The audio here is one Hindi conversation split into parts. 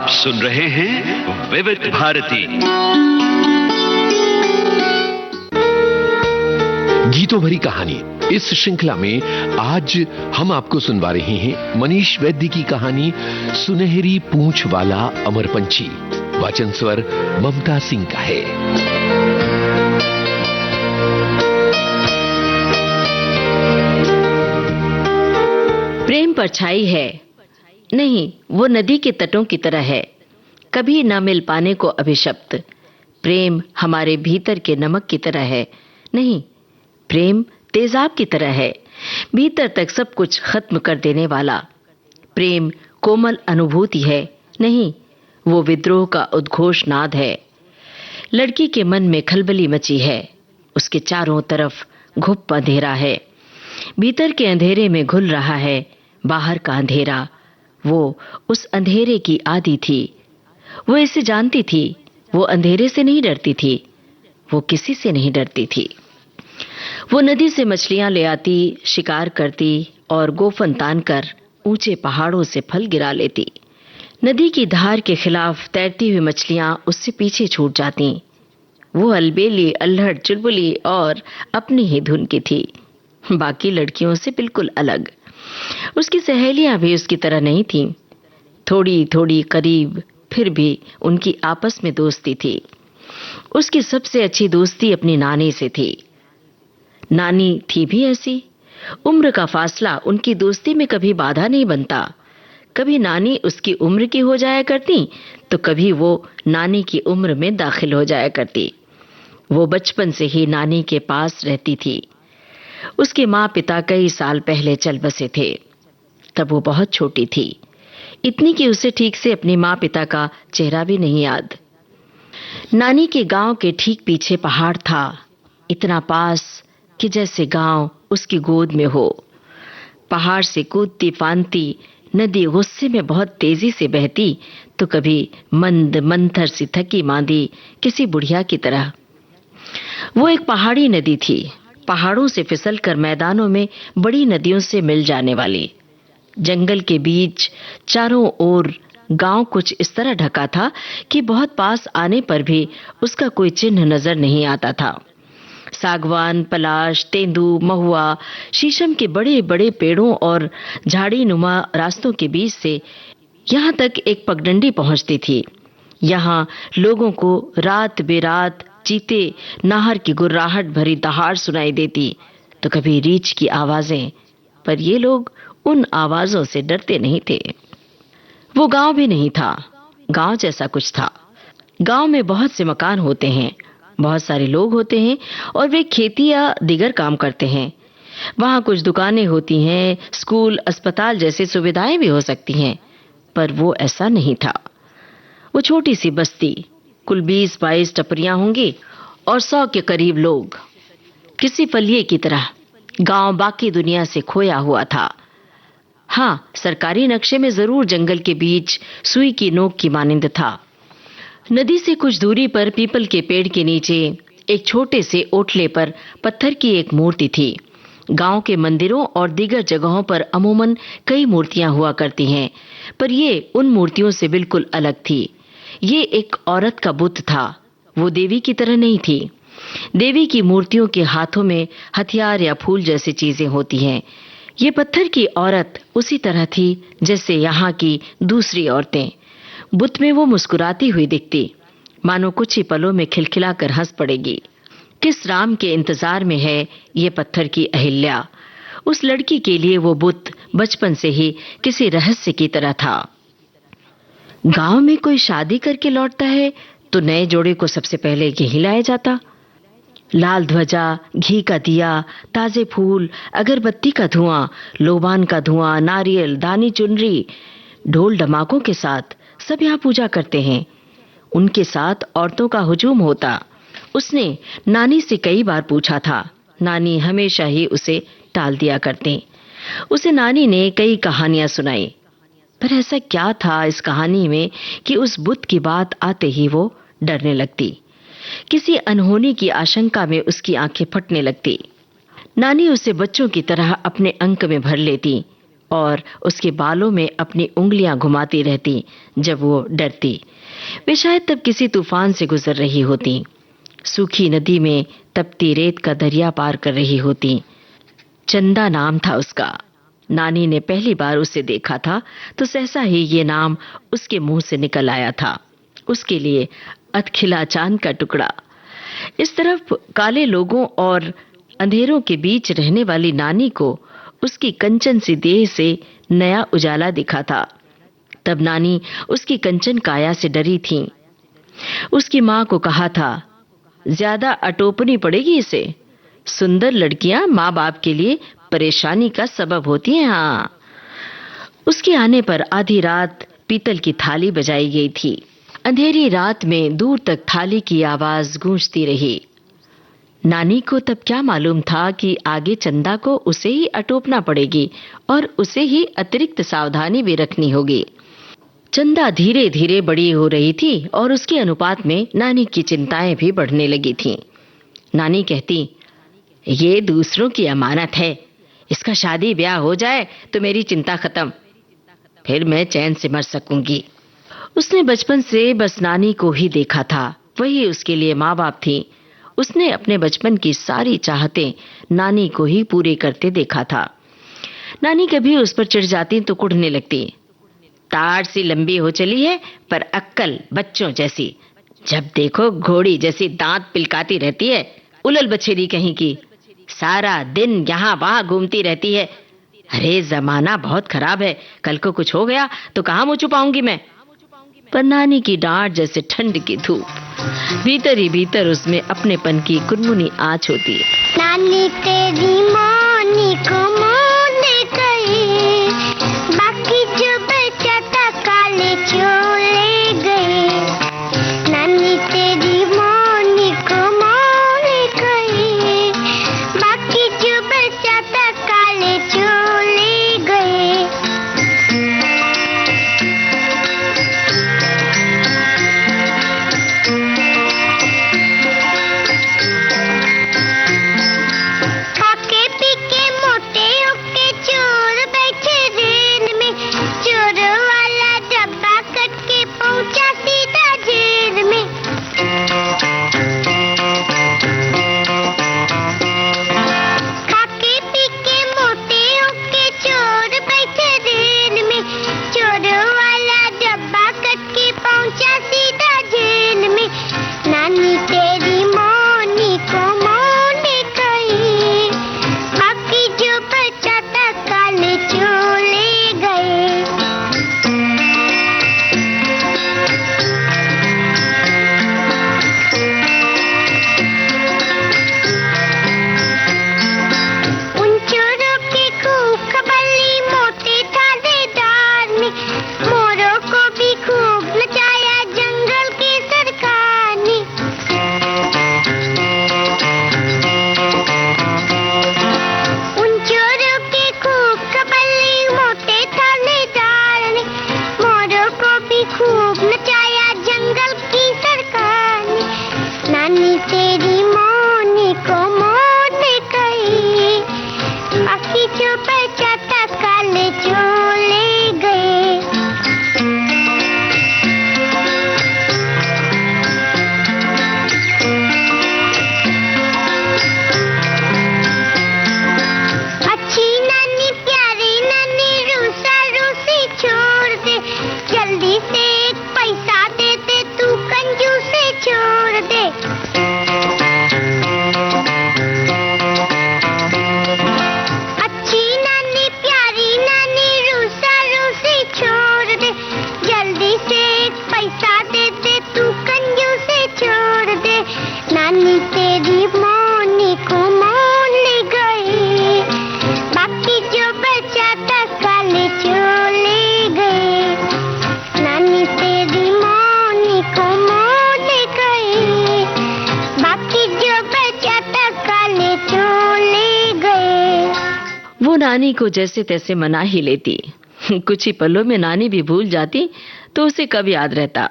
आप सुन रहे हैं विविध भारती गीतों भरी कहानी। इस श्रृंखला में आज हम आपको सुनवा रहे हैं मनीष वैद्य की कहानी सुनहरी पूंछ वाला अमर पंछी। वाचन स्वर ममता सिंह का है। प्रेम परछाई है, नहीं वो नदी के तटों की तरह है, कभी न मिल पाने को अभिशप्त। प्रेम हमारे भीतर के नमक की तरह है, नहीं प्रेम तेजाब की तरह है, भीतर तक सब कुछ खत्म कर देने वाला। प्रेम कोमल अनुभूति है, नहीं वो विद्रोह का उद्घोष नाद है। लड़की के मन में खलबली मची है, उसके चारों तरफ घुप अंधेरा है। भीतर के अंधेरे में घुल रहा है बाहर का अंधेरा। वो उस अंधेरे की आदी थी, वो इसे जानती थी। वो अंधेरे से नहीं डरती थी, वो किसी से नहीं डरती थी। वो नदी से मछलियां ले आती, शिकार करती और गोफन तान कर ऊंचे पहाड़ों से फल गिरा लेती। नदी की धार के खिलाफ तैरती हुई मछलियां उससे पीछे छूट जाती। वो अलबेली, अल्हड़, चुलबुली और अपनी ही धुन की थी, बाकी लड़कियों से बिल्कुल अलग। उसकी सहेलियां भी उसकी तरह नहीं थीं, थोड़ी थोड़ी करीब, फिर भी उनकी आपस में दोस्ती थी। उसकी सबसे अच्छी दोस्ती अपनी नानी से थी। नानी थी भी ऐसी। उम्र का फासला उनकी दोस्ती में कभी बाधा नहीं बनता। कभी नानी उसकी उम्र की हो जाया करती, तो कभी वो नानी की उम्र में दाखिल हो जाया करती। वो बचपन से ही नानी के पास रहती थी। उसके माँ पिता कई साल पहले चल बसे थे, तब वो बहुत छोटी थी, इतनी कि उसे ठीक से अपने माँ पिता का चेहरा भी नहीं याद। नानी के गांव के ठीक पीछे पहाड़ था, इतना पास कि जैसे गांव उसकी गोद में हो। पहाड़ से कूदती फांदती नदी गुस्से में बहुत तेजी से बहती, तो कभी मंद मंथर सी थकी मांदी किसी बुढ़िया की तरह। वो एक पहाड़ी नदी थी, पहाड़ों से फिसलकर मैदानों में बड़ी नदियों से मिल जाने वाली। जंगल के बीच चारों ओर गांव कुछ इस तरह ढका था कि बहुत पास आने पर भी उसका कोई चिन्ह नजर नहीं आता था। सागवान, पलाश, तेंदू, महुआ, शीशम के बड़े बड़े पेड़ों और झाड़ी नुमा रास्तों के बीच से यहाँ तक एक पगडंडी पहुँचती थी। यहाँ लोगों को रात बेरात चीते नाहर की गुर्राहट भरी दहाड़ सुनाई देती, तो कभी रीछ की आवाजें, पर ये लोग उन आवाजों से डरते नहीं थे। वो गांव भी नहीं था, गांव जैसा कुछ था। गांव में बहुत से मकान होते हैं, बहुत सारे लोग होते हैं और वे खेती या दीगर काम करते हैं। वहां कुछ दुकानें होती हैं, स्कूल, अस्पताल जैसी सुविधाएं भी हो सकती हैं, पर वो ऐसा नहीं था। वो छोटी सी बस्ती, कुल 20-22 टपरियां होंगी और 100 के करीब लोग। किसी फलिए की तरह गांव बाकी दुनिया से खोया हुआ था। हाँ, सरकारी नक्शे में जरूर जंगल के बीच सुई की नोक की मानिंद था। नदी से कुछ दूरी पर पीपल के पेड़ के नीचे एक छोटे से ओटले पर पत्थर की एक मूर्ति थी। गांव के मंदिरों और दीगर जगहों पर अमूमन कई मूर्तियां हुआ करती हैं, पर ये उन मूर्तियों से बिल्कुल अलग थी। ये एक औरत का बुत था, वो देवी की तरह नहीं थी। देवी की मूर्तियों के हाथों में हथियार या फूल जैसी चीजें होती हैं। ये पत्थर की औरत उसी तरह थी जैसे यहाँ की दूसरी औरतें। बुत में वो मुस्कुराती हुई दिखती, मानो कुछ ही पलों में खिलखिलाकर हंस पड़ेगी। किस राम के इंतजार में है ये पत्थर की अहिल्या। उस लड़की के लिए वो बुत बचपन से ही किसी रहस्य की तरह था। गांव में कोई शादी करके लौटता है तो नए जोड़े को सबसे पहले यही लाया जाता। लाल ध्वजा, घी का दिया, ताजे फूल, अगरबत्ती का धुआं, लोबान का धुआं, नारियल, दानी चुनरी, ढोल डमाकों के साथ सब यहाँ पूजा करते हैं। उनके साथ औरतों का हुजूम होता। उसने नानी से कई बार पूछा था, नानी हमेशा ही उसे टाल दिया करती। उसे नानी ने कई कहानियां सुनाई, पर ऐसा क्या था इस कहानी में कि उस बुत की बात आते ही वो डरने लगती। किसी अनहोनी की आशंका में उसकी आंखें फटने लगती। नानी उसे बच्चों की तरह अपने अंक में भर लेती और उसके बालों में अपनी उंगलियां घुमाती रहती जब वो डरती। वे शायद तब किसी तूफान से गुजर रही होती, सूखी नदी में तपती रेत का दरिया पार कर रही होती। चंदा नाम था उसका। नानी ने पहली बार उसे देखा था तो सहसा ही ये नाम उसके मुंह से निकल आया था। उसके लिए अधखिला चांद का टुकड़ा। इस तरफ काले लोगों और अंधेरों के बीच रहने वाली नानी को उसकी कंचन सी देह से नया उजाला दिखा था। तब नानी उसकी कंचन काया से डरी थी। उसकी मां को कहा था, ज्यादा अटोपनी पड़ेगी इसे। सुंदर लड़कियां माँ बाप के लिए परेशानी का सबब होती हैं। हाँ। उसके आने पर आधी रात पीतल की थाली बजाई गई थी। अंधेरी रात में दूर तक थाली की आवाज गूंजती रही। नानी को तब क्या मालूम था कि आगे चंदा को उसे ही अटोपना पड़ेगी और उसे ही अतिरिक्त सावधानी भी रखनी होगी। चंदा धीरे धीरे बड़ी हो रही थी और उसके अनुपात में नानी की चिंताएं भी बढ़ने लगी थीं। नानी कहती, ये दूसरों की अमानत है, इसका शादी ब्याह हो जाए तो मेरी चिंता खत्म, फिर मैं चैन से मर सकूंगी। उसने बचपन से बस नानी को ही देखा था, वही उसके लिए माँ बाप थी। उसने अपने बचपन की सारी चाहतें नानी को ही पूरी करते देखा था। नानी कभी उस पर चिढ़ जाती तो कुढ़ने लगती, ताड़ सी लंबी हो चली है पर अक्कल बच्चों जैसी, जब देखो घोड़ी जैसी दांत पिलकाती रहती है, उलल बछेरी कहीं की, सारा दिन यहाँ वहां घूमती रहती है। अरे जमाना बहुत खराब है, कल को कुछ हो गया तो कहाँ मुंह छुपाऊंगी मैं। पर नानी की डांट जैसे ठंड की धूप, भीतर ही भीतर उसमें अपनेपन की कुनमुनी आँच होती। नानी तेरी मोनी को मोने गए, बाकी जो बचा था काले चोले गए। नानी तेरी मोनी को मोने गए, बाकी जो बचा था काले चोले गए। खाके पी के मोटे होके चोर बैठे रेल में, चोर वाला डब्बा कट के पहुंचा सीधा जेल में। खाके पी के मोटे होके चोर बैठे रेल में, चोर वाला डब्बा कट के पहुंचा सीधा जेल में। नानी तेरी मोनी को मोने गई, बाकी जो बचा था काले चोले गए। उन चोरों की खूब खबली मोटे थानेदार ने, मोरों को भी खूब नचाया जंगल की सरकार ने। उन चोरों की खूब खबली मोटे थानेदार ने, मोरों को भी खूब नचाया जंगल की सरकार ने। नानी तेरी मोनी को मोने गई, बाकी जो बचा था काले चोले गए। अच्छी नानी प्यारी नानी रूसा रूसी छोड़ दे, जल्दी से एक पैसा दे दे तू कंजूसी छोड़ दे। अच्छी नानी प्यारी नानी रूसा रूसी छोड़ दे, जल्दी से एक पैसा दे दे तू कंजूसी छोड़ दे। नानी तेरी मोनी को मोने गई, बाकी जो बचा था काले चोले गए। नानी तेरी मोनी को मोने गई, बाकी जो बचा था काले चोले गए। वो नानी को जैसे तैसे मना ही लेती। कुछ ही पलों में नानी भी भूल जाती तो उसे कब याद रहता।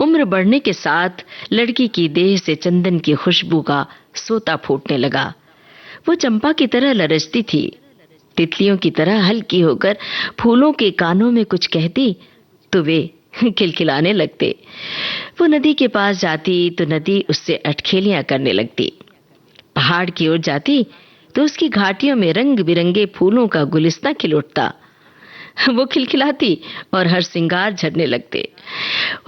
उम्र बढ़ने के साथ लड़की की देह से चंदन की खुशबू का सोता फूटने लगा। वो चंपा की तरह लरजती थी। तितलियों की तरह हल्की होकर फूलों के कानों में कुछ कहती तो वे खिलखिलाने लगते। वो नदी के पास जाती तो नदी उससे अटखेलियां करने लगती। पहाड़ की ओर जाती तो उसकी घाटियों में रंग बिरंगे फूलों का गुलिस्ता खिल उठता। वो खिलखिलाती और हर सिंगार झड़ने लगते।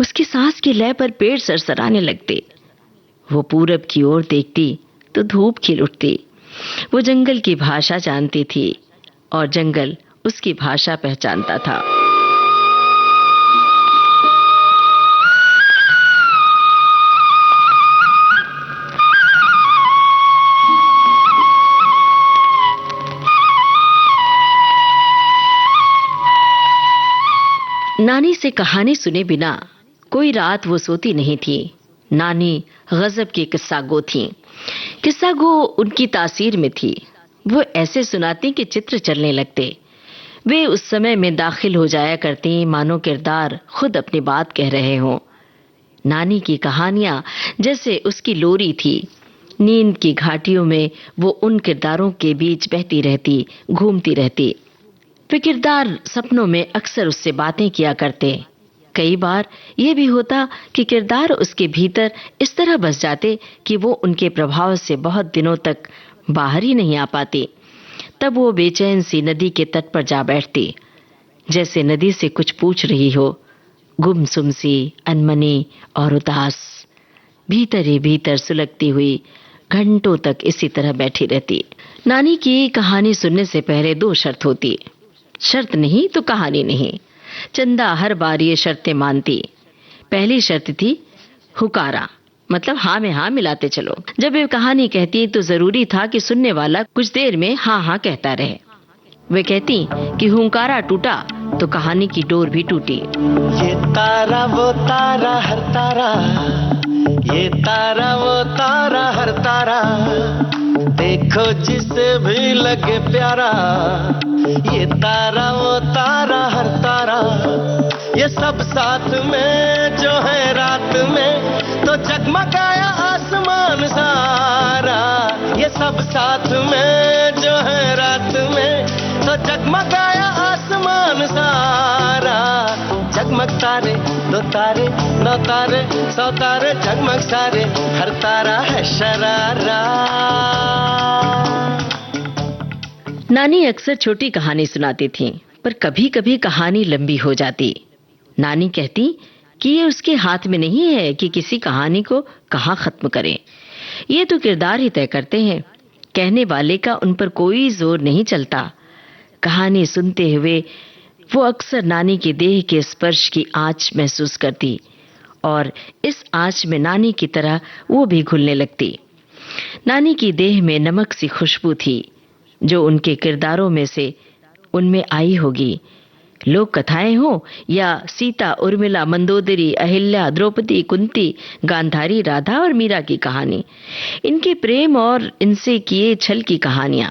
उसकी सांस की लय पर पेड़ सरसराने लगते। वो पूरब की ओर देखती तो धूप खिल उठती। वो जंगल की भाषा जानती थी और जंगल उसकी भाषा पहचानता था। नानी से कहानी सुने बिना कोई रात वो सोती नहीं थी। नानी गजब की किस्सा गो थी। किस्सा गो उनकी तासीर में थी। वो ऐसे सुनाती कि चित्र चलने लगते। वे उस समय में दाखिल हो जाया करती मानो किरदार खुद अपनी बात कह रहे हों। नानी की कहानियां जैसे उसकी लोरी थी। नींद की घाटियों में वो उन किरदारों के बीच बहती रहती, घूमती रहती। वे किरदार सपनों में अक्सर उससे बातें किया करते। कई बार यह भी होता कि किरदार उसके भीतर इस तरह बस जाते कि वो उनके प्रभाव से बहुत दिनों तक बाहर ही नहीं आ पाती। तब वो बेचैन सी नदी के तट पर जा बैठती, जैसे नदी से कुछ पूछ रही हो, गुमसुम सी, अनमनी और उदास। भीतर ही भीतर सुलगती हुई घंटों तक इसी तरह बैठी रहती। नानी की कहानी सुनने से पहले 2 शर्त होती। शर्त नहीं तो कहानी नहीं। चंदा हर बार ये शर्तें मानती। पहली शर्त थी हुकारा, मतलब हाँ में हाँ मिलाते चलो। जब वे कहानी कहती तो जरूरी था कि सुनने वाला कुछ देर में हाँ हाँ कहता रहे। वे कहती कि हुंकारा टूटा तो कहानी की डोर भी टूटी। ये तारा वो तारा हर तारा, ये तारा वो तारा हर तारा, देखो जिसे भी लगे प्यारा। ये तारा वो तारा हर तारा, ये सब साथ में जो है रात में तो जगमगाया आसमान सारा। ये सब साथ में जो है रात में तो जगमगाया आसमान सारा। जगमग तारे, 2 तारे, 9 तारे, 100 तारे, जगमग सारे, हर तारा है शरारा। नानी अक्सर छोटी कहानी सुनाती थी, पर कभी कभी कहानी लंबी हो जाती। नानी कहती कि ये उसके हाथ में नहीं है कि किसी कहानी को कहाँ खत्म करें। ये तो किरदार ही तय करते हैं। कहने वाले का उन पर कोई जोर नहीं चलता। कहानी सुनते हुए वो अक्सर नानी के देह के स्पर्श की आंच महसूस करती और इस आंच में नानी की तरह वो भी घुलने लगती। नानी की देह में नमक सी खुशबू थी जो उनके किरदारों में से उनमें आई होगी। लोक कथाएं हो या सीता, उर्मिला, मंदोदरी, अहिल्या, द्रौपदी, कुंती, गांधारी, राधा और मीरा की कहानी, इनके प्रेम और इनसे किए छल की कहानियां।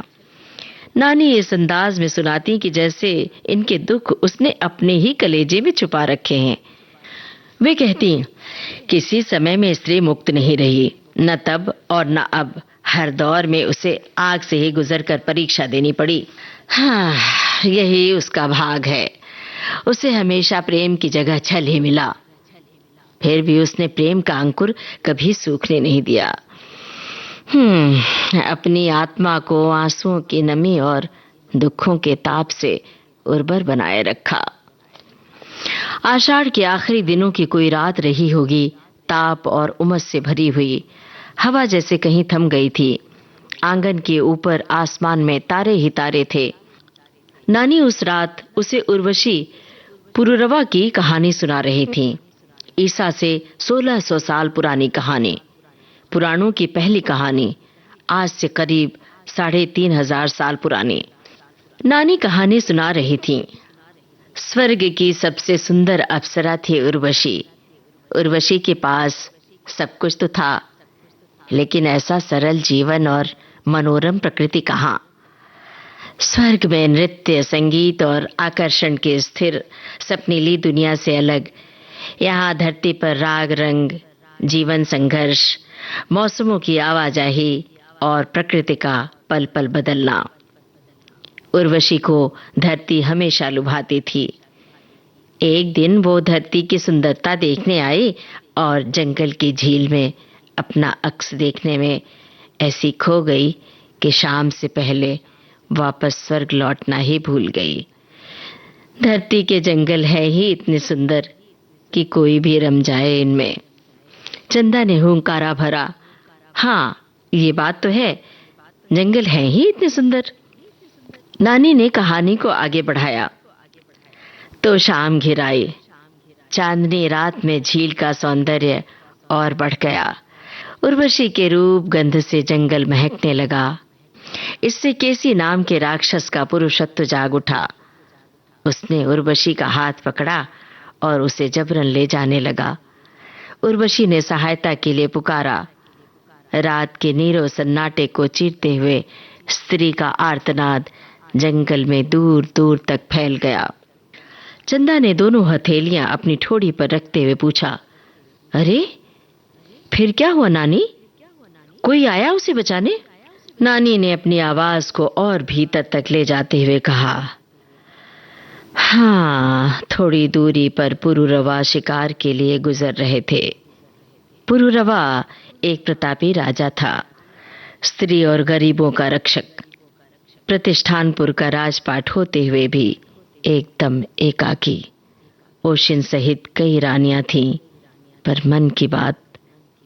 नानी इस अंदाज में सुनाती कि जैसे इनके दुख उसने अपने ही कलेजे में छुपा रखे हैं। वे कहती, किसी समय में स्त्री मुक्त नहीं रही, न तब और न अब। हर दौर में उसे आग से ही गुजरकर परीक्षा देनी पड़ी। हाँ, यही उसका भाग है। उसे हमेशा प्रेम की जगह छल ही मिला। फिर भी उसने प्रेम का अंकुर कभी सूखने नहीं दिया। अपनी आत्मा को आंसुओं की नमी और दुखों के ताप से उर्वर बनाए रखा। आषाढ़ के आखिरी दिनों की कोई रात रही होगी, ताप और उमस से भरी हुई। हवा जैसे कहीं थम गई थी। आंगन के ऊपर आसमान में तारे ही तारे थे। नानी उस रात उसे उर्वशी पुरुरवा की कहानी सुना रही थी। ईसा से 1600 साल पुरानी कहानी, पुराणों की पहली कहानी, आज से करीब 3500 साल पुरानी। नानी कहानी सुना रही थी। स्वर्ग की सबसे सुंदर अप्सरा थी उर्वशी। उर्वशी के पास सब कुछ तो था, लेकिन ऐसा सरल जीवन और मनोरम प्रकृति कहां। स्वर्ग में नृत्य, संगीत और आकर्षण के स्थिर सपनीली दुनिया से अलग यहाँ धरती पर राग रंग, जीवन संघर्ष, मौसमों की आवाजाही और प्रकृति का पल पल बदलना। उर्वशी को धरती हमेशा लुभाती थी। एक दिन वो धरती की सुंदरता देखने आई और जंगल की झील में अपना अक्स देखने में ऐसी खो गई कि शाम से पहले वापस स्वर्ग लौटना ही भूल गई। धरती के जंगल है ही इतने सुंदर कि कोई भी रम जाए इनमें। चंदा ने हुंकारा भरा, हाँ ये बात तो है, जंगल है ही इतने सुंदर। नानी ने कहानी को आगे बढ़ाया। तो शाम घिर आई। चांदनी रात में झील का सौंदर्य और बढ़ गया। उर्वशी के रूप गंध से जंगल महकने लगा। इससे केसी नाम के राक्षस का पुरुषत्व जाग उठा। उसने उर्वशी का हाथ पकड़ा और उसे जबरन ले जाने लगा। उर्वशी ने सहायता के लिए पुकारा। रात के नीरव सन्नाटे को चीरते हुए स्त्री का आर्तनाद जंगल में दूर दूर तक फैल गया। चंदा ने दोनों हथेलियां अपनी ठोड़ी पर रखते हुए पूछा, अरे फिर क्या हुआ नानी? कोई आया उसे बचाने? नानी ने अपनी आवाज को और भीतर तक ले जाते हुए कहा, हाँ, थोड़ी दूरी पर पुरुरवा शिकार के लिए गुजर रहे थे। पुरुरवा एक प्रतापी राजा था, स्त्री और गरीबों का रक्षक। प्रतिष्ठानपुर का राजपाट होते हुए भी एकदम एकाकी। ओशिन सहित कई रानियां थीं, पर मन की बात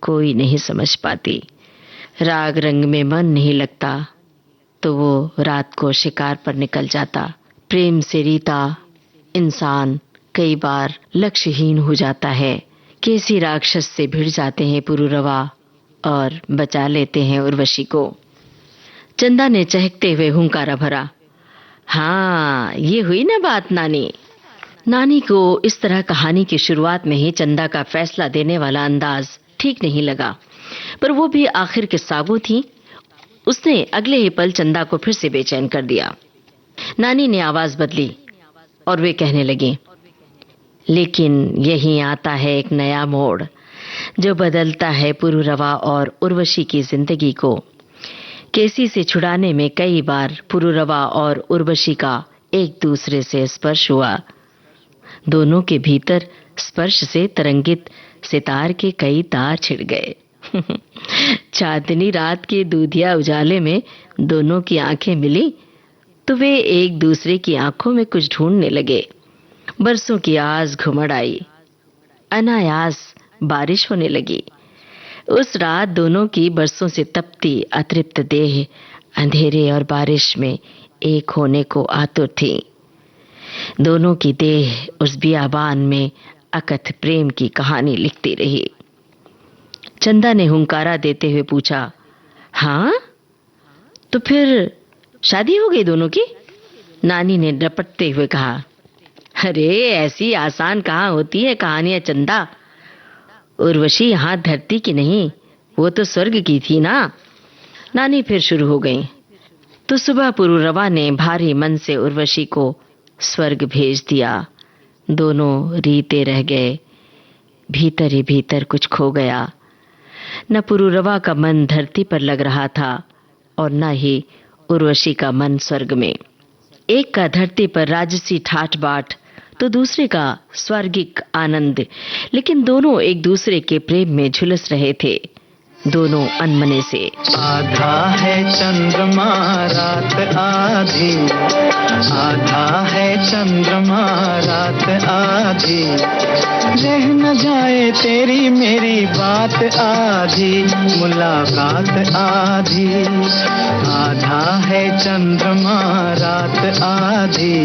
कोई नहीं समझ पाती। राग रंग में मन नहीं लगता तो वो रात को शिकार पर निकल जाता। प्रेम से रीता इंसान कई बार लक्ष्यहीन हो जाता है। केसी राक्षस से भिड़ जाते हैं पुरुरवा और बचा लेते हैं उर्वशी को। चंदा ने चहकते हुए हुंकारा भरा, हाँ ये हुई ना बात नानी। नानी को इस तरह कहानी की शुरुआत में ही चंदा का फैसला देने वाला अंदाज ठीक नहीं लगा, पर वो भी आखिर किस्सागो थी। उसने अगले ही पल चंदा को फिर से बेचैन कर दिया। नानी ने आवाज बदली और वे कहने लगी, लेकिन यहीं आता है एक नया मोड़ जो बदलता है पुरुरवा और उर्वशी की जिंदगी को। केसी से छुड़ाने में कई बार पुरुरवा और उर्वशी का एक दूसरे से स्पर्श हुआ। दोनों के भीतर स्पर्श से तरंगित सितार के कई तार छिड़ गए। चांदनी रात के दूधिया उजाले में दोनों की आंखें मिली तो वे एक दूसरे की आंखों में कुछ ढूंढने लगे। बरसों की आस घुमड़ आई। अनायास बारिश होने लगी। उस रात दोनों की बरसों से तपती अतृप्त देह अंधेरे और बारिश में एक होने को आतुर थी। दोनों की देह उस बियाबान में अकथ प्रेम की कहानी लिखती रही। चंदा ने हुंकारा देते हुए पूछा, हाँ तो फिर शादी हो गई दोनों की? नानी ने रपटते हुए कहा, अरे ऐसी आसान कहाँ होती है कहानियां चंदा। उर्वशी यहाँ धरती की नहीं, वो तो स्वर्ग की थी ना। नानी फिर शुरू हो गई। तो सुबह पुरुरवा ने भारी मन से उर्वशी को स्वर्ग भेज दिया। दोनों रीते रह गए। भीतर ही भीतर कुछ खो गया। न पुरुरवा का मन धरती पर लग रहा था और न ही उर्वशी का मन स्वर्ग में। एक का धरती पर राजसी ठाठ बाट तो दूसरे का स्वर्गिक आनंद, लेकिन दोनों एक दूसरे के प्रेम में झुलस रहे थे, दोनों अनमने से। आधा है चंद्रमा रात आधी, आधा है चंद्रमा रात आधी, रह न जाए तेरी मेरी बात आधी, मुलाकात आधी। आधा है चंद्रमा रात आधी,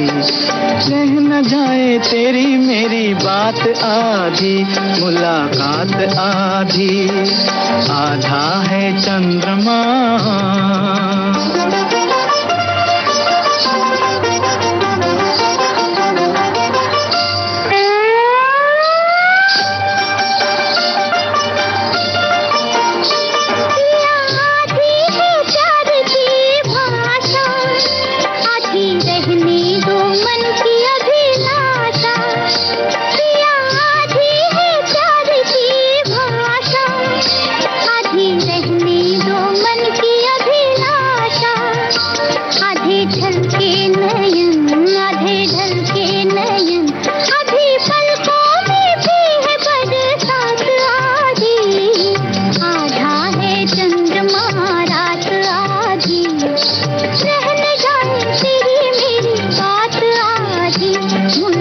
रह न जाए तेरी मेरी बात आधी, मुलाकात आधी। आधा है चंद्रमा।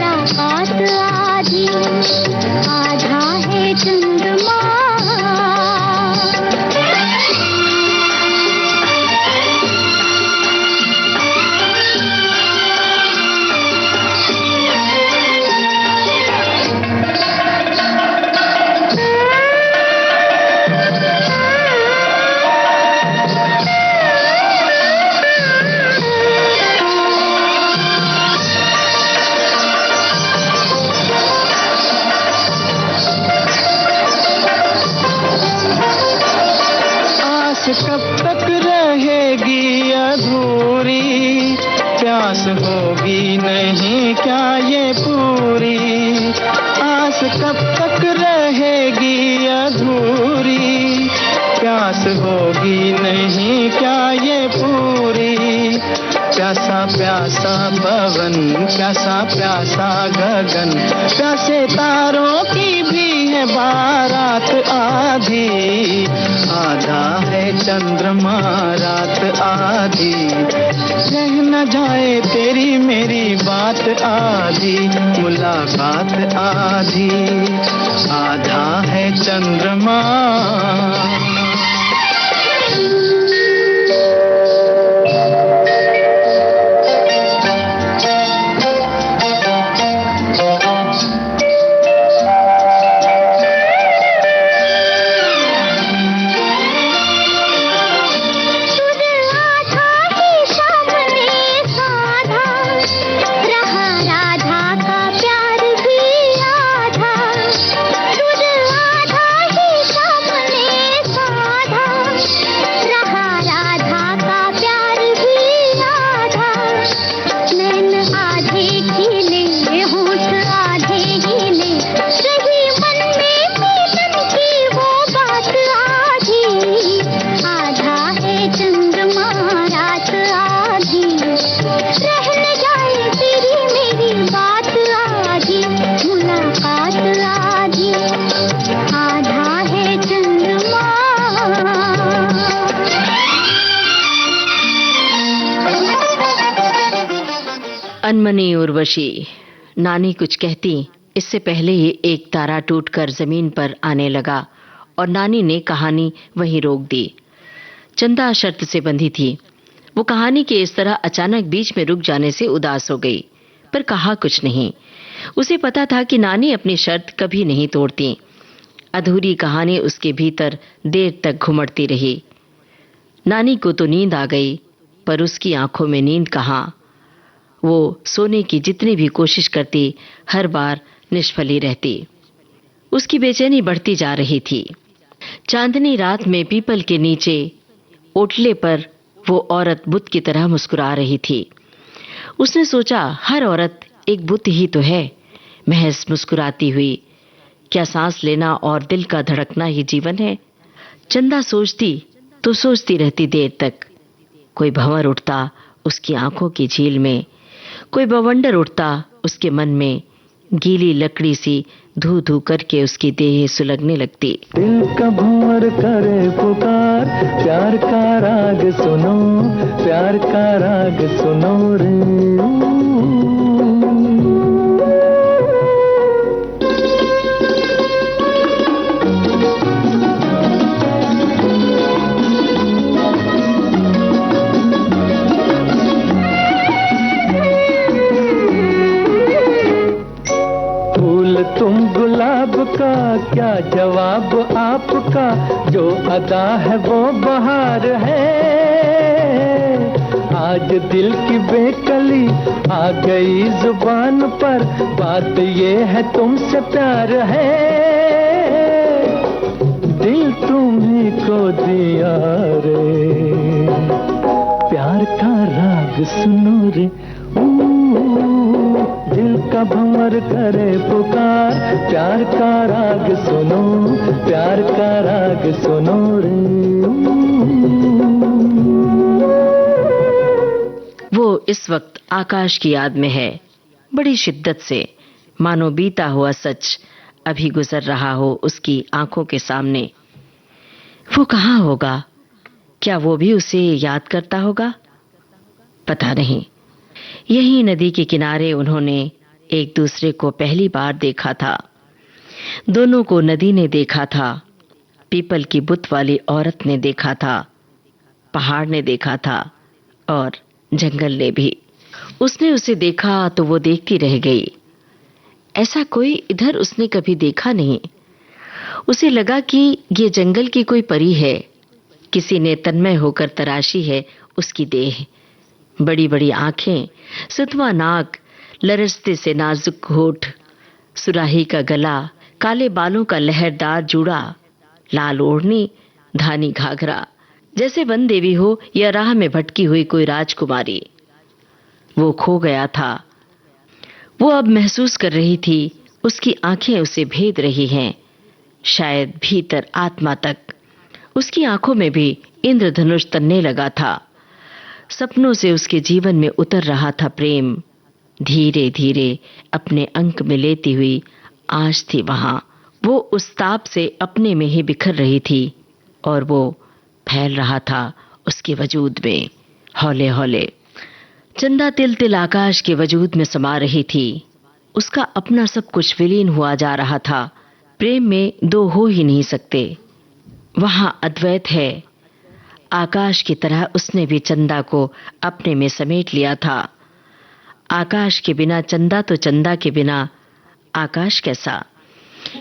मुलाकात आधी, आधा है चंद्रमा। कब तक रहेगी अधूरी, प्यास होगी नहीं क्या ये पूरी। आस कब तक रहेगी अधूरी, प्यास होगी नहीं क्या ये पूरी। प्यासा प्यासा पवन, प्यासा प्यासा गगन, प्यासे तारों की भी है बारात आधी, आधा है चंद्रमा रात आधी। रह न जाए तेरी मेरी बात आधी, मुलाकात आधी, आधा है चंद्रमा। अनमनी उर्वशी। नानी कुछ कहती, इससे पहले ही एक तारा टूटकर जमीन पर आने लगा और नानी ने कहानी वहीं रोक दी। चंदा शर्त से बंधी थी। वो कहानी के इस तरह अचानक बीच में रुक जाने से उदास हो गई, पर कहा कुछ नहीं। उसे पता था कि नानी अपनी शर्त कभी नहीं तोड़ती। अधूरी कहानी उसके भीतर देर तक घुमड़ती रही। नानी को तो नींद आ गई, पर उसकी आंखों में नींद कहाँ। वो सोने की जितनी भी कोशिश करती, हर बार निष्फल ही रहती। उसकी बेचैनी बढ़ती जा रही थी। चांदनी रात में पीपल के नीचे ओटले पर वो औरत बुत की तरह मुस्कुरा रही थी। उसने सोचा, हर औरत एक बुत ही तो है, महज मुस्कुराती हुई। क्या सांस लेना और दिल का धड़कना ही जीवन है? चंदा सोचती तो सोचती रहती देर तक। कोई भंवर उठता उसकी आंखों की झील में, कोई बवंडर उठता उसके मन में। गीली लकड़ी सी धू धू करके उसकी देह सुलगने लगती। दिल का भंवर करे पुकार, प्यार का राग सुनो, प्यार का राग सुनो रे। तुम गुलाब का क्या जवाब आपका, जो अदा है वो बहार है। आज दिल की बेकली आ गई जुबान पर, बात ये है तुमसे प्यार है। दिल तुम्हीं को दिया रे, प्यार का राग सुनो रे। दिल का भंवर करे पुकार, प्यार का राग सुनो, प्यार का राग सुनो रे। वो इस वक्त आकाश की याद में है, बड़ी शिद्दत से, मानो बीता हुआ सच अभी गुजर रहा हो उसकी आंखों के सामने। वो कहाँ होगा? क्या वो भी उसे याद करता होगा? पता नहीं। यही नदी के किनारे उन्होंने एक दूसरे को पहली बार देखा था। दोनों को नदी ने देखा था, पीपल की बुत वाली औरत ने देखा था, पहाड़ ने देखा था और जंगल ने भी। उसने उसे देखा तो वो देखती रह गई। ऐसा कोई इधर उसने कभी देखा नहीं। उसे लगा कि ये जंगल की कोई परी है। किसी ने तन्मय होकर तराशी है उसकी देह। बड़ी बड़ी आंखें, सुतवा नाक, लरजते से नाजुक होठ, सुराही का गला, काले बालों का लहरदार जूड़ा, लाल ओढ़नी, धानी घाघरा, जैसे वन देवी हो या राह में भटकी हुई कोई राजकुमारी। वो खो गया था। वो अब महसूस कर रही थी उसकी आंखें उसे भेद रही हैं, शायद भीतर आत्मा तक। उसकी आंखों में भी इंद्रधनुष तनने लगा था। सपनों से उसके जीवन में उतर रहा था प्रेम। धीरे धीरे अपने अंक में लेती हुई आज थी वहां। वो उस ताप से अपने में ही बिखर रही थी और वो फैल रहा था उसके वजूद में हौले हौले। चंदा तिल तिल आकाश के वजूद में समा रही थी। उसका अपना सब कुछ विलीन हुआ जा रहा था। प्रेम में दो हो ही नहीं सकते। वहां अद्वैत है। आकाश की तरह उसने भी चंदा को अपने में समेट लिया था। आकाश के बिना चंदा तो चंदा के बिना आकाश कैसा।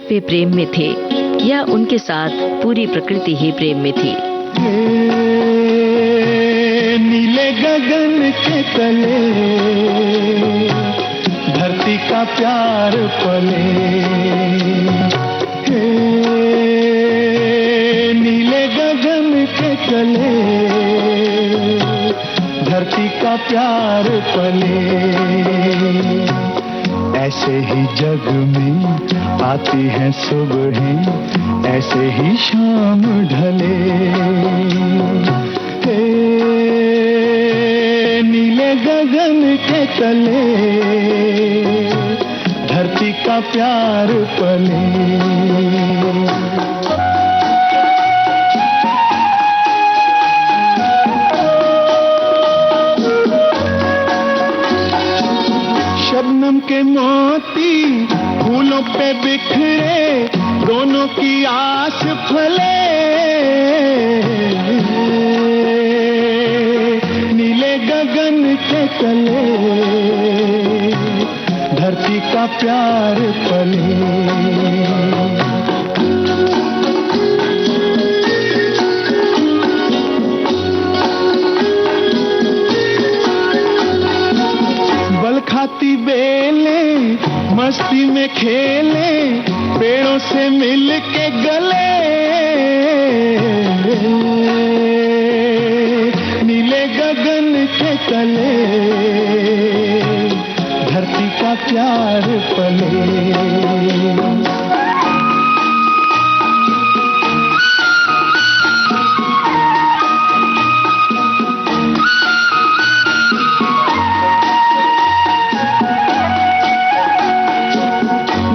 वे प्रेम में थे या उनके साथ पूरी प्रकृति ही प्रेम में थी। नीले गगन के तले धरती का प्यार पले। नीले गगन के तले धरती का प्यार पले। ऐसे ही जग में आती हैं सुबहें, ऐसे ही शाम ढले। नीले गगन के तले धरती का प्यार पले। शबनम के मोती फूलों पे बिखरे, दोनों की आस फले। नीले गगन के तले धरती का प्यार पले। खाती बेले मस्ती में खेले, पेड़ों से मिल के गले। नीले गगन के तले धरती का प्यार पले।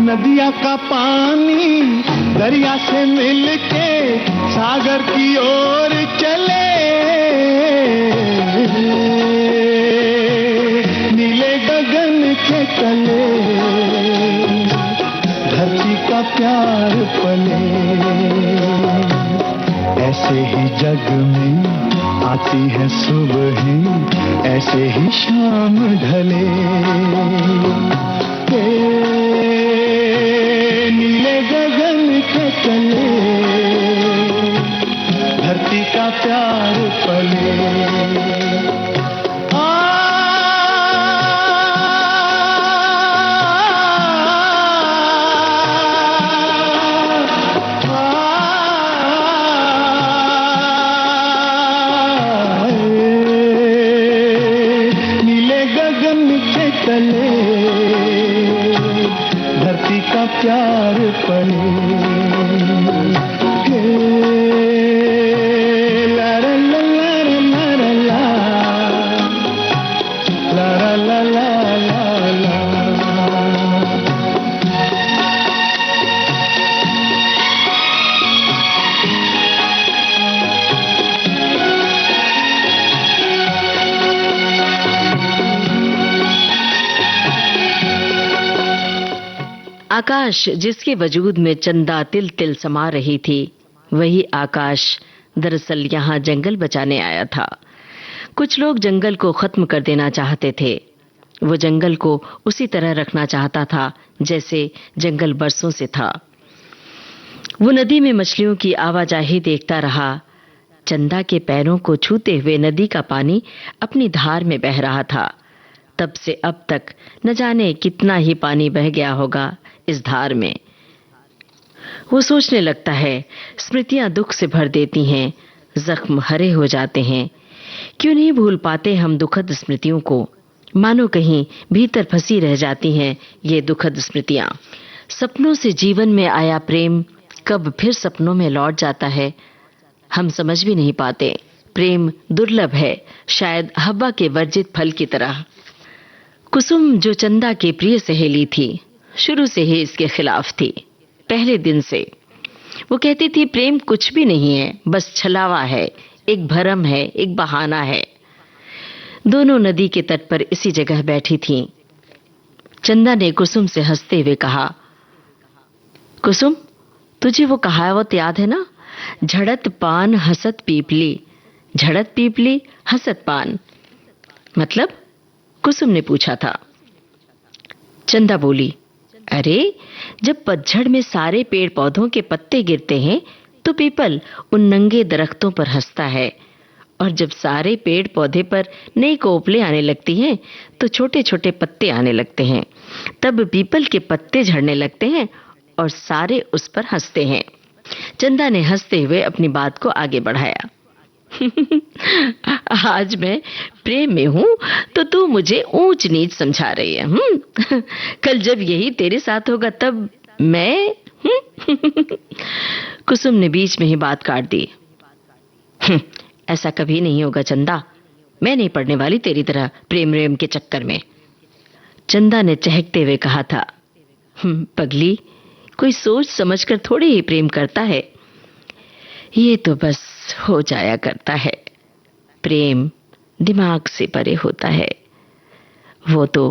नदिया का पानी दरिया से मिलके सागर की ओर चले। नीले गगन के तले धरती का प्यार पले। ऐसे ही जग में आती है सुबहें, ऐसे ही शाम ढले। नीले गगन के तले धरती का प्यार पले। नीले गगन के तले धरती का प्यार पले। ला ला ला ला ला ला ला ला ला ला ला। आकाश जिसके वजूद में चंदा तिल तिल समा रही थी, वही आकाश दरअसल यहाँ जंगल बचाने आया था। कुछ लोग जंगल को खत्म कर देना चाहते थे। वो जंगल को उसी तरह रखना चाहता था जैसे जंगल बरसों से था। वो नदी में मछलियों की आवाजाही देखता रहा। चंदा के पैरों को छूते हुए नदी का पानी अपनी धार में बह रहा था। तब से अब तक न जाने कितना ही पानी बह गया होगा इस धार में। वो सोचने लगता है, स्मृतियां दुख से भर देती हैं, जख्म हरे हो जाते हैं। क्यों नहीं भूल पाते हम दुखद स्मृतियों को? मानो कहीं भीतर फंसी रह जाती हैं ये दुखद स्मृतियां। सपनों से जीवन में आया प्रेम कब फिर सपनों में लौट जाता है, हम समझ भी नहीं पाते। प्रेम दुर्लभ है, शायद हवा के वर्जित फल की तरह। कुसुम जो चंदा की प्रिय सहेली थी, शुरू से ही इसके खिलाफ थी। पहले दिन से वो कहती थी प्रेम कुछ भी नहीं है, बस छलावा है, एक भरम है, एक बहाना है। दोनों नदी के तट पर इसी जगह बैठी थीं। चंदा ने कुसुम से हंसते हुए कहा, कुसुम, तुझे वो कहावत याद है ना, झड़त पान हसत पीपली, झड़त पीपली हसत पान? मतलब? कुसुम ने पूछा था। चंदा बोली, अरे जब पतझड़ में सारे पेड़ पौधों के पत्ते गिरते हैं तो पीपल उन नंगे दरख्तों पर हंसता है, और जब सारे पेड़ पौधे पर नई कोपलें आने लगती हैं तो छोटे छोटे पत्ते आने लगते हैं। तब पीपल के पत्ते झड़ने लगते हैं और सारे उस पर हंसते हैं। चंदा ने हंसते हुए अपनी बात को आगे बढ़ाया। आज मैं प्रेम में हूं तो तू मुझे ऊंच नीच समझा रही है। कल जब यही तेरे साथ होगा तब मैं कुसुम ने बीच में ही बात काट दी। ऐसा कभी नहीं होगा चंदा, मैं नहीं पड़ने वाली तेरी तरह प्रेम रेम के चक्कर में। चंदा ने चहकते हुए कहा था, पगली, कोई सोच समझकर थोड़ी ही प्रेम करता है, ये तो बस हो जाया करता है। प्रेम दिमाग से परे होता है, वो तो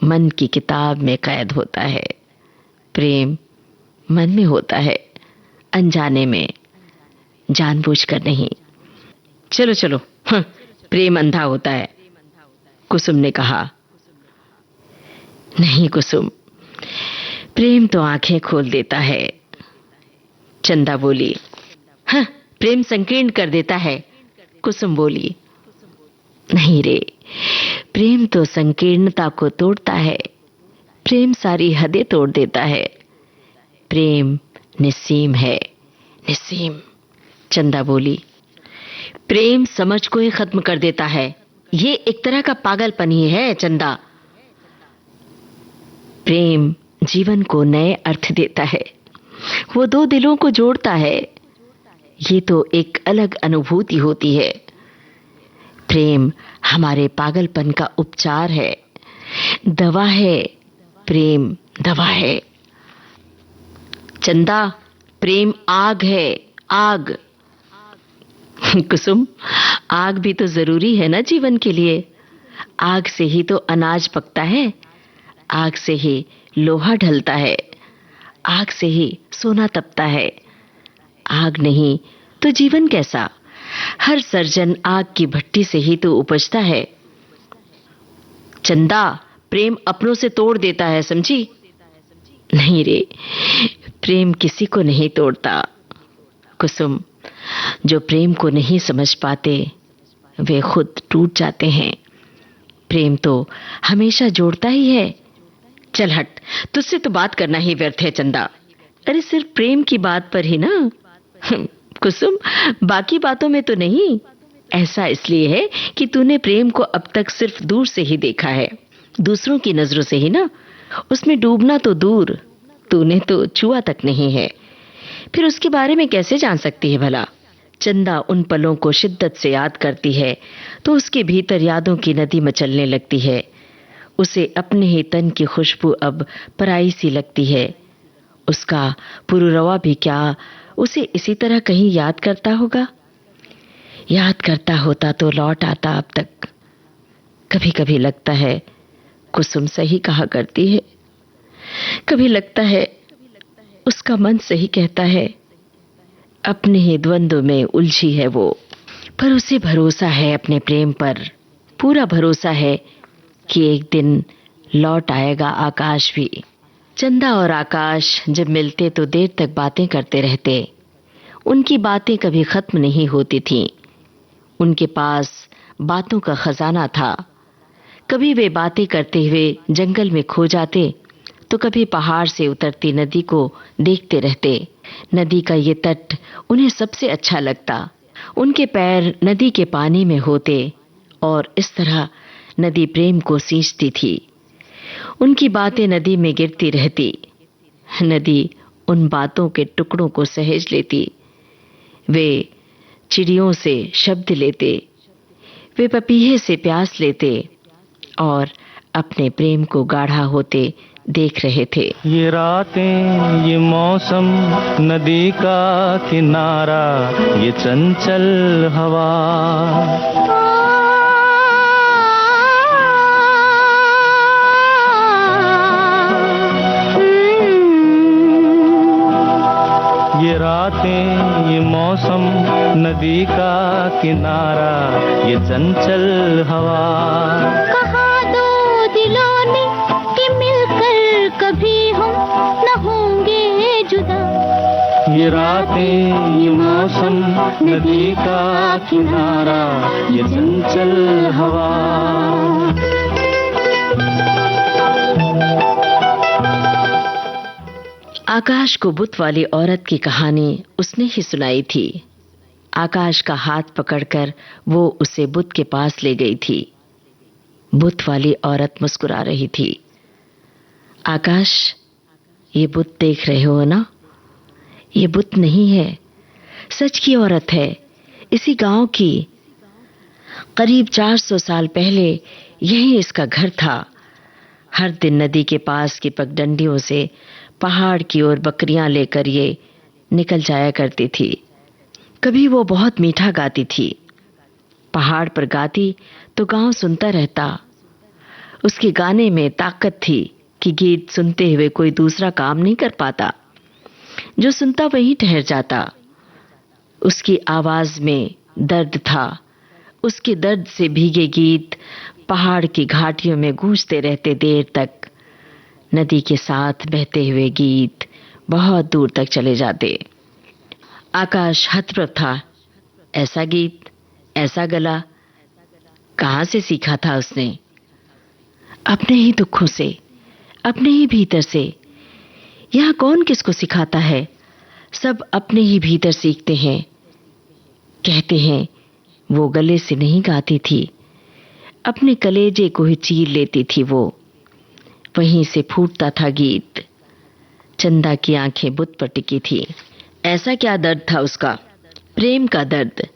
मन की किताब में कैद होता है। प्रेम मन में होता है, अनजाने में, जानबूझकर नहीं। चलो चलो, प्रेम अंधा होता है, कुसुम ने कहा। नहीं कुसुम, प्रेम तो आंखें खोल देता है। चंदा बोली। हाँ, प्रेम संकीर्ण कर देता है, कुसुम बोली। नहीं रे, प्रेम तो संकीर्णता को तोड़ता है, प्रेम सारी हदें तोड़ देता है। प्रेम निस्सीम है, निस्सीम। चंदा बोली। प्रेम समझ को ही खत्म कर देता है, ये एक तरह का पागलपन ही है चंदा। प्रेम जीवन को नए अर्थ देता है, वो दो दिलों को जोड़ता है, ये तो एक अलग अनुभूति होती है। प्रेम हमारे पागलपन का उपचार है, दवा है, प्रेम दवा है। चंदा, प्रेम आग है, आग। कुसुम, आग भी तो जरूरी है ना जीवन के लिए। आग से ही तो अनाज पकता है, आग से ही लोहा ढलता है, आग से ही सोना तपता है। आग नहीं तो जीवन कैसा? हर सर्जन आग की भट्टी से ही तो उपजता है। चंदा, प्रेम अपनों से तोड़ देता है, समझी? नहीं रे, प्रेम किसी को नहीं तोड़ता। कुसुम, जो प्रेम को नहीं समझ पाते वे खुद टूट जाते हैं। प्रेम तो हमेशा जोड़ता ही है। चल हट, तुझसे तो बात करना ही व्यर्थ है चंदा। अरे सिर्फ प्रेम की बात पर ही ना कुसुम, बाकी बातों में तो नहीं। ऐसा इसलिए है कि तूने प्रेम को अब तक सिर्फ दूर से ही देखा है, दूसरों की नजरों से ही ना। उसमें डूबना तो दूर, तूने तो छुआ तक नहीं है, फिर उसके बारे में कैसे जान सकती है भला? चंदा उन पलों को शिद्दत से याद करती है तो उसके भीतर यादों की नदी मचलने लगती है। उसे अपने ही तन की खुशबू अब पराई सी लगती है। उसका पुरुरवा भी क्या उसे इसी तरह कहीं याद करता होगा? याद करता होता तो लौट आता अब तक। कभी कभी लगता है कुसुम सही कहा करती है, कभी लगता है उसका मन सही कहता है, अपने ही द्वंद्व में उलझी है वो। पर उसे भरोसा है अपने प्रेम पर, पूरा भरोसा है कि एक दिन लौट आएगा आकाश भी। चंदा और आकाश जब मिलते तो देर तक बातें करते रहते। उनकी बातें कभी खत्म नहीं होती थीं। उनके पास बातों का खजाना था। कभी वे बातें करते हुए जंगल में खो जाते, तो कभी पहाड़ से उतरती नदी को देखते रहते। नदी का ये तट उन्हें सबसे अच्छा लगता। उनके पैर नदी के पानी में होते और इस तरह नदी प्रेम को सींचती थी। उनकी बातें नदी में गिरती रहती। नदी उन बातों के टुकड़ों को सहेज लेती। वे चिड़ियों से शब्द लेते, वे पपीहे से प्यास लेते और अपने प्रेम को गाढ़ा होते देख रहे थे। ये रातें, ये मौसम, नदी का किनारा, ये चंचल हवा, ये रातें, ये मौसम, नदी का किनारा, ये चंचल हवा। कहा दो दिलों ने कि मिलकर कभी हम न होंगे जुदा। ये रातें, ये मौसम, नदी का किनारा, ये चंचल हवा। आकाश को बुत वाली औरत की कहानी उसने ही सुनाई थी। आकाश का हाथ पकड़कर वो उसे बुत के पास ले गई थी। बुत वाली औरत मुस्कुरा रही थी। आकाश, ये बुत देख रहे हो ना? ये बुत नहीं है, सच की औरत है, इसी गांव की। करीब 400 साल पहले यही इसका घर था। हर दिन नदी के पास की पगडंडियों से पहाड़ की ओर बकरियां लेकर ये निकल जाया करती थी। कभी वो बहुत मीठा गाती थी। पहाड़ पर गाती तो गांव सुनता रहता। उसके गाने में ताकत थी कि गीत सुनते हुए कोई दूसरा काम नहीं कर पाता। जो सुनता वहीं ठहर जाता। उसकी आवाज में दर्द था। उसके दर्द से भीगे गीत पहाड़ की घाटियों में गूंजते रहते देर तक। नदी के साथ बहते हुए गीत बहुत दूर तक चले जाते। आकाश हतप्रभ था। ऐसा गीत, ऐसा गला कहां से सीखा था उसने? अपने ही दुखों से, अपने ही भीतर से। यह कौन किसको सिखाता है? सब अपने ही भीतर सीखते हैं। कहते हैं वो गले से नहीं गाती थी, अपने कलेजे को ही चीर लेती थी वो। वहीं से फूटता था गीत। चंदा की आंखें बुत पर टिकी थी। ऐसा क्या दर्द था उसका? प्रेम का दर्द,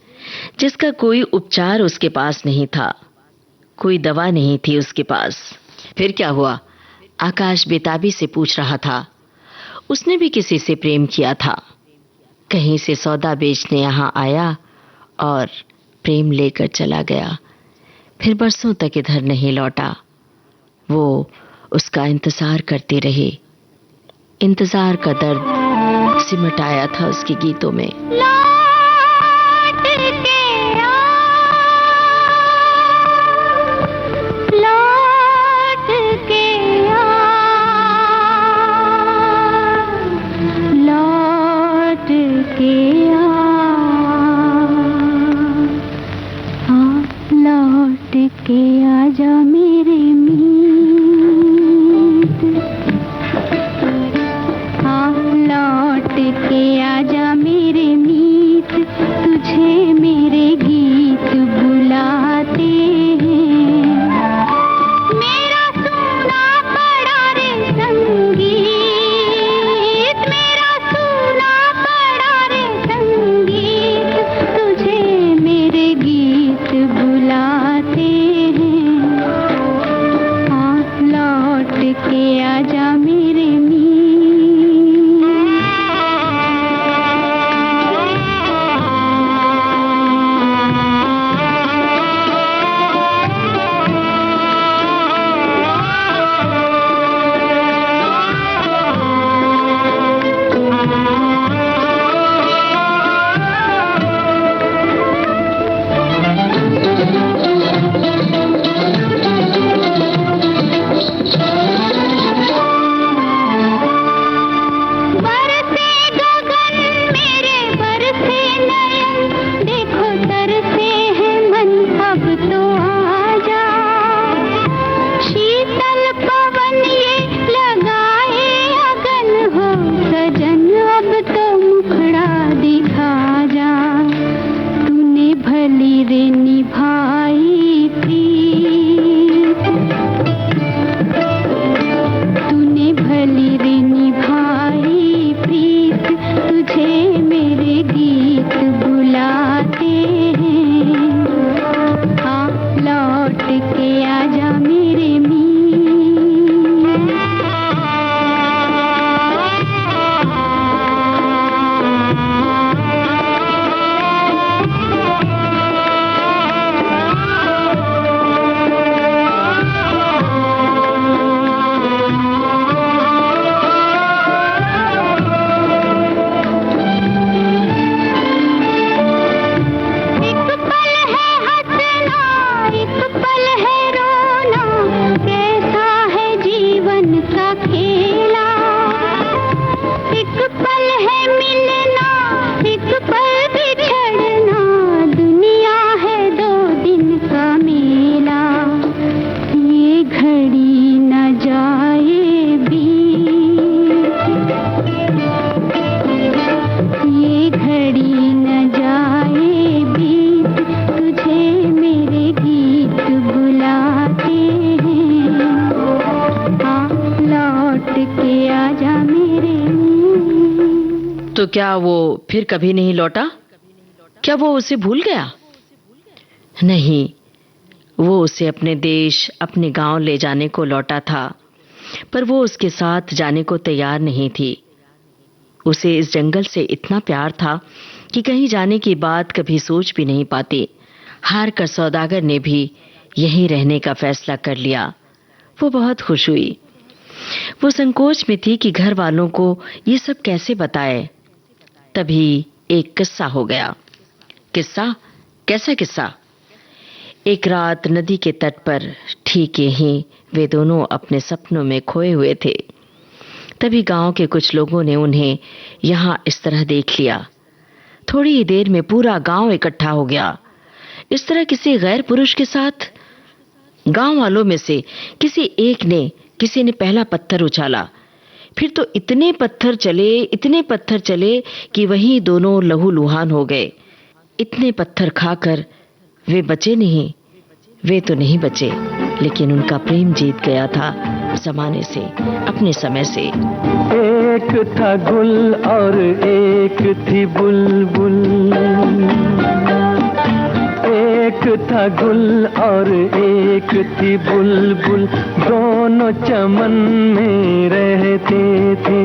जिसका कोई उपचार उसके पास नहीं था, कोई दवा नहीं थी उसके पास। फिर क्या हुआ? आकाश बेताबी से पूछ रहा था। उसने भी किसी से प्रेम किया था। कहीं से सौदा बेचने यहां आया और प्रेम लेकर चला गया। फिर बरसों तक इधर नहीं लौटा। वो उसका इंतजार करते रहे। इंतजार का दर्द सिमट आया था उसके गीतों में। लौट के आ, लौट के आ, लौट के आ, हाँ लौट के आजा मेरे मीत। हाँ लौट के आजा मेरे मीत, तुझे मेरे गीत बुलाते हैं। मेरा सुना पड़ा रे संगीत, मेरा सुना पड़ा रे संगीत, तुझे मेरे गीत बुलाते हैं। हाँ लौट के आजा मेरे मीत। तो क्या वो फिर कभी नहीं लौटा? क्या वो उसे भूल गया? नहीं, वो उसे अपने देश, अपने गांव ले जाने को लौटा था, पर वो उसके साथ जाने को तैयार नहीं थी। उसे इस जंगल से इतना प्यार था कि कहीं जाने की बात कभी सोच भी नहीं पाती। हार कर सौदागर ने भी यहीं रहने का फैसला कर लिया। वो बहुत खुश हुई। वो संकोच में थी कि घर वालों को ये सब कैसे बताए। तभी एक किस्सा हो गया। किस्सा? कैसा किस्सा? एक रात नदी के तट पर ठीक यहीं वे दोनों अपने सपनों में खोए हुए थे। तभी गांव के कुछ लोगों ने उन्हें यहां इस तरह देख लिया। थोड़ी ही देर में पूरा गांव इकट्ठा हो गया। इस तरह किसी गैर पुरुष के साथ। गांव वालों में से किसी ने पहला पत्थर उछाला। फिर तो इतने पत्थर चले कि वहीं दोनों लहूलुहान हो गए। इतने पत्थर खाकर वे बचे नहीं। वे तो नहीं बचे, लेकिन उनका प्रेम जीत गया था जमाने से, अपने समय से। एक था गुल और एक थी बुलबुल, एक था गुल और एक थी बुलबुल, दोनों चमन में रहते थे।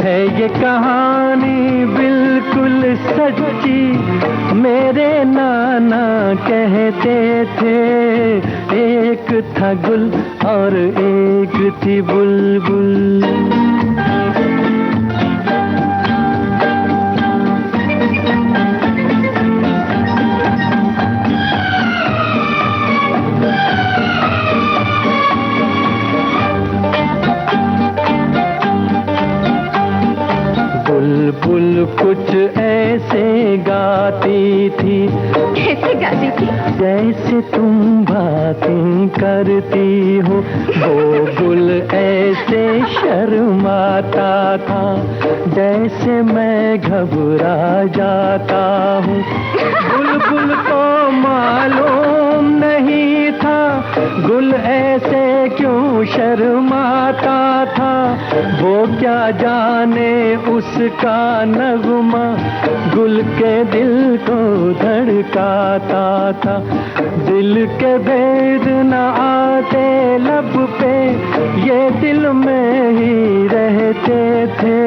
है ये कहानी बिल्कुल सच्ची, मेरे नाना कहते थे। एक था गुल और एक थी बुलबुल। बुलबुल कुछ ऐसे गाती थी। कैसे गाती थी? जैसे तुम बातें करती हो। वो गुल ऐसे शर्माता था, जैसे मैं घबरा जाता हूँ। बुलबुल को मालूम नहीं था गुल ऐसे क्यों शर्माता था। वो क्या जाने उसका नगमा गुल के दिल को धड़काता था। दिल के भेद न आते लब पे, ये दिल में ही रहते थे।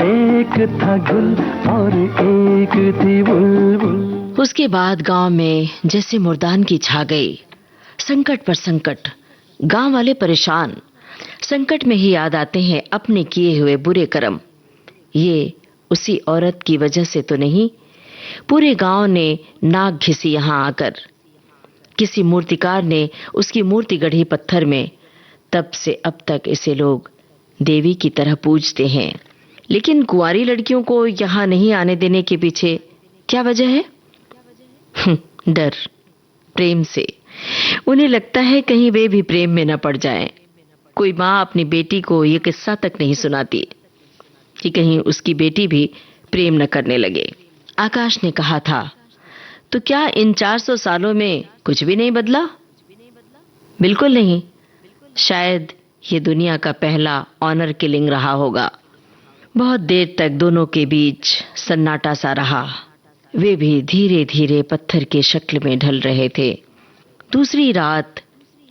एक था गुल और एक थी बुलबुल। उसके बाद गांव में जैसे मुर्दान की छा गई। संकट पर संकट, गांव वाले परेशान। संकट में ही याद आते हैं अपने किए हुए बुरे कर्म। ये उसी औरत की वजह से तो नहीं। पूरे गांव ने नाक घिसी यहां आकर। किसी मूर्तिकार ने उसकी मूर्ति गढ़ी पत्थर में। तब से अब तक इसे लोग देवी की तरह पूजते हैं। लेकिन कुंवारी लड़कियों को यहां नहीं आने देने के पीछे क्या वजह है? डर, प्रेम से। उन्हें लगता है कहीं वे भी प्रेम में न पड़ जाएं। कोई माँ अपनी बेटी को यह किस्सा तक नहीं सुनाती कि कहीं उसकी बेटी भी प्रेम न करने लगे। आकाश ने कहा था, तो क्या इन 400 सालों में कुछ भी नहीं बदला? बिल्कुल नहीं। शायद ये दुनिया का पहला ऑनर किलिंग रहा होगा। बहुत देर तक दोनों के बीच सन्नाटा सा रहा। वे भी धीरे धीरे पत्थर के शक्ल में ढल रहे थे। दूसरी रात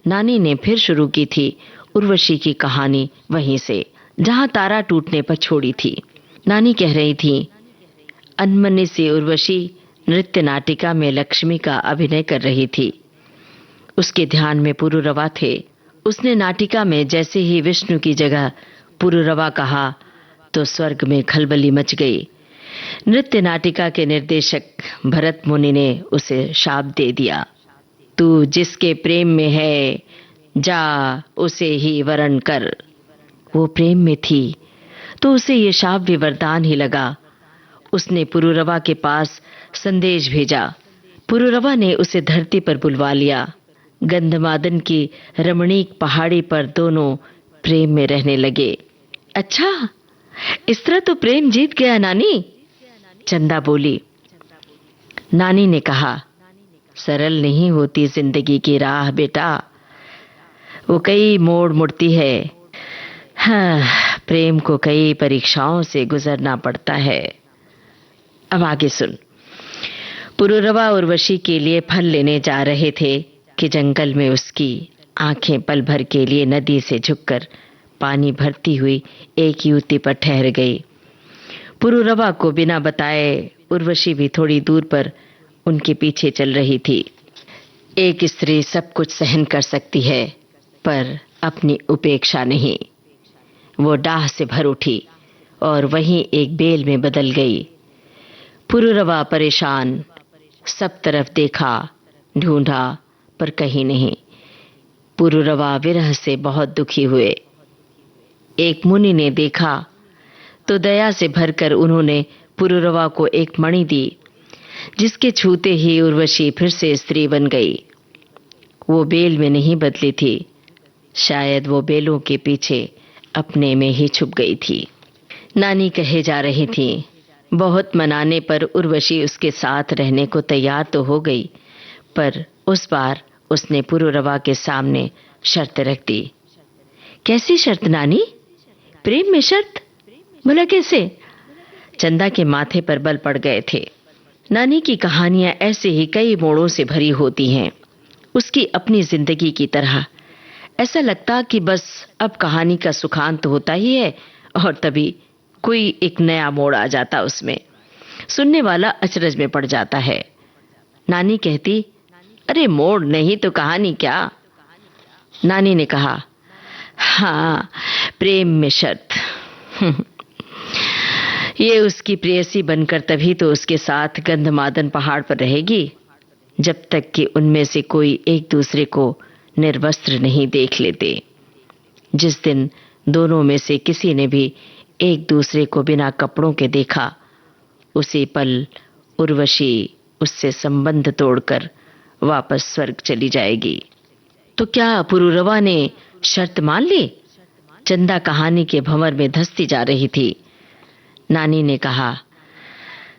नानी ने फिर शुरू की थी उर्वशी की कहानी वहीं से जहां तारा टूटने पर छोड़ी थी। नानी कह रही थी, अनमने से उर्वशी नृत्य नाटिका में लक्ष्मी का अभिनय कर रही थी। उसके ध्यान में पुरुरवा थे। उसने नाटिका में जैसे ही विष्णु की जगह पुरुरवा कहा तो स्वर्ग में खलबली मच गई। नृत्य नाटिका के निर्देशक भरत मुनि ने उसे शाप दे दिया, तू जिसके प्रेम में है जा उसे ही वरण कर। वो प्रेम में थी तो उसे ये शाप भी वरदान ही लगा। उसने पुरुरवा के पास संदेश भेजा। पुरुरवा ने उसे धरती पर बुलवा लिया। गंधमादन की रमणीक पहाड़ी पर दोनों प्रेम में रहने लगे। अच्छा, इस तरह तो प्रेम जीत गया नानी, चंदा बोली। नानी ने कहा, सरल नहीं होती जिंदगी की राह बेटा, वो कई मोड़ मुड़ती है। हाँ, प्रेम को कई परीक्षाओं से गुजरना पड़ता है। अब आगे सुन। पुरुरवा उर्वशी के लिए फल लेने जा रहे थे कि जंगल में उसकी आंखें पल भर के लिए नदी से झुककर पानी भरती हुई एक युवती पर ठहर गई। पुरुरवा को बिना बताए उर्वशी भी थोड़ी दूर पर उनके पीछे चल रही थी। एक स्त्री सब कुछ सहन कर सकती है, पर अपनी उपेक्षा नहीं। वो डाह से भर उठी और वहीं एक बेल में बदल गई। पुरुरवा परेशान, सब तरफ देखा, ढूंढा, पर कहीं नहीं। पुरुरवा विरह से बहुत दुखी हुए। एक मुनि ने देखा तो दया से भरकर उन्होंने पुरुरवा को एक मणि दी, जिसके छूते ही उर्वशी फिर से स्त्री बन गई। वो बेल में नहीं बदली थी, शायद वो बेलों के पीछे अपने में ही छुप गई थी। नानी कहे जा रही थी। बहुत मनाने पर उर्वशी उसके साथ रहने को तैयार तो हो गई, पर उस बार उसने पुरुरवा के सामने शर्त रख दी। कैसी शर्त नानी? प्रेम में शर्त? बोला कैसे? चंदा के माथे पर बल पड़ गए थे। नानी की कहानियां ऐसे ही कई मोड़ों से भरी होती हैं, उसकी अपनी जिंदगी की तरह। ऐसा लगता कि बस अब कहानी का सुखांत होता ही है और तभी कोई एक नया मोड़ आ जाता उसमें। सुनने वाला अचरज में पड़ जाता है। नानी कहती, अरे मोड़ नहीं तो कहानी क्या? नानी ने कहा, हाँ, प्रेम में शर्त। ये उसकी प्रेयसी बनकर तभी तो उसके साथ गंधमादन पहाड़ पर रहेगी, जब तक कि उनमें से कोई एक दूसरे को निर्वस्त्र नहीं देख लेते। जिस दिन दोनों में से किसी ने भी एक दूसरे को बिना कपड़ों के देखा, उसी पल उर्वशी उससे संबंध तोड़कर वापस स्वर्ग चली जाएगी। तो क्या पुरुरवा ने शर्त मान ली? चंदा कहानी के भंवर में धंसती जा रही थी। नानी ने कहा,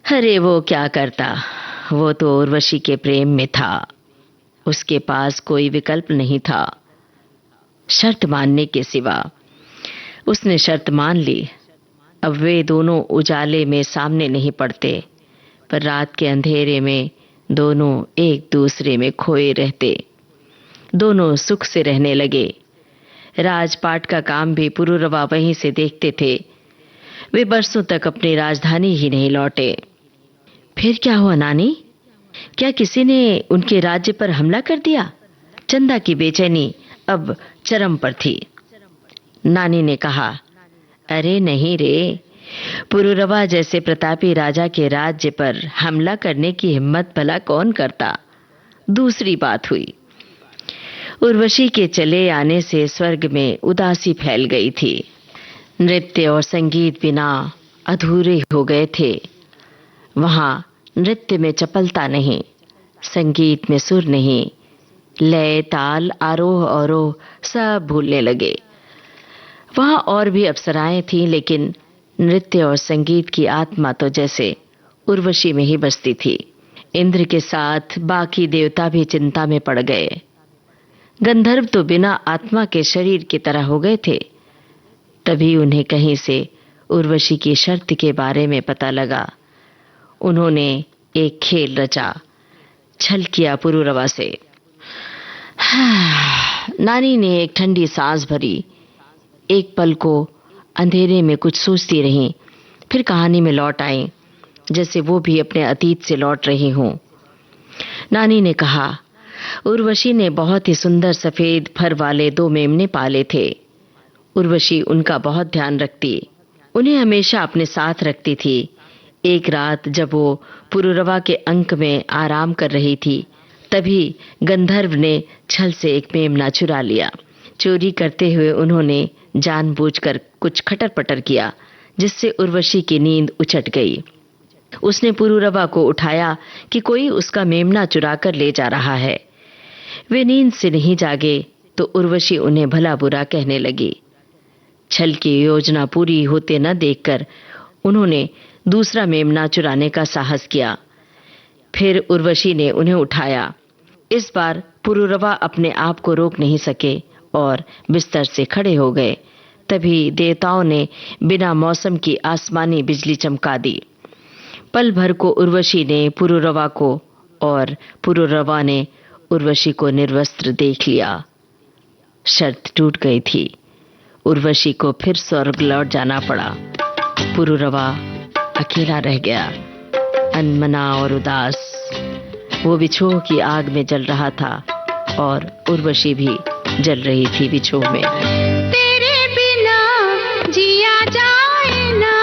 अरे वो क्या करता, वो तो उर्वशी के प्रेम में था, उसके पास कोई विकल्प नहीं था शर्त मानने के सिवा। उसने शर्त मान ली। अब वे दोनों उजाले में सामने नहीं पड़ते, पर रात के अंधेरे में दोनों एक दूसरे में खोए रहते। दोनों सुख से रहने लगे। राजपाट का काम भी पुरुरवा वहीं से देखते थे। वे बरसों तक अपनी राजधानी ही नहीं लौटे। फिर क्या हुआ नानी? क्या किसी ने उनके राज्य पर हमला कर दिया? चंदा की बेचैनी अब चरम पर थी। नानी ने कहा, अरे नहीं रे, पुरुरवा जैसे प्रतापी राजा के राज्य पर हमला करने की हिम्मत भला कौन करता? दूसरी बात हुई। उर्वशी के चले आने से स्वर्ग में उदासी फैल गई थी। नृत्य और संगीत बिना अधूरे हो गए थे। वहां नृत्य में चपलता नहीं, संगीत में सुर नहीं, लय, ताल, आरोह अवरोह सब भूलने लगे। वहां और भी अप्सराएं थीं, लेकिन नृत्य और संगीत की आत्मा तो जैसे उर्वशी में ही बसती थी। इंद्र के साथ बाकी देवता भी चिंता में पड़ गए। गंधर्व तो बिना आत्मा के शरीर की तरह हो गए थे। तभी उन्हें कहीं से उर्वशी की शर्त के बारे में पता लगा। उन्होंने एक खेल रचा, छल किया पुरुरवा से। नानी ने एक ठंडी सांस भरी। एक पल को अंधेरे में कुछ सोचती रहीं, फिर कहानी में लौट आई, जैसे वो भी अपने अतीत से लौट रही हों। नानी ने कहा, उर्वशी ने बहुत ही सुंदर सफेद फर वाले 2 मेमने पाले थे। उर्वशी उनका बहुत ध्यान रखती, उन्हें हमेशा अपने साथ रखती थी। एक रात जब वो पुरुरवा के अंक में आराम कर रही थी, तभी गंधर्व ने छल से एक मेमना चुरा लिया। चोरी करते हुए उन्होंने जानबूझकर कुछ खटर-पटर किया, जिससे उर्वशी की नींद उचट गई। उसने पुरुरवा को उठाया कि कोई उसका मेमना चुरा कर ले जा रहा है। वे नींद से नहीं जागे तो उर्वशी उन्हें भला बुरा कहने लगी। छल की योजना पूरी होते न देखकर उन्होंने दूसरा मेमना चुराने का साहस किया। फिर उर्वशी ने उन्हें उठाया। इस बार पुरुरवा अपने आप को रोक नहीं सके और बिस्तर से खड़े हो गए। तभी देवताओं ने बिना मौसम की आसमानी बिजली चमका दी। पल भर को उर्वशी ने पुरुरवा को और पुरुरवा ने उर्वशी को निर्वस्त्र देख लिया। शर्त टूट गई थी। उर्वशी को फिर स्वर्ग लौट जाना पड़ा। पुरुरवा अकेला रह गया, अनमना और उदास। वो विछोह की आग में जल रहा था और उर्वशी भी जल रही थी विछोह में। तेरे बिना जिया जाए ना,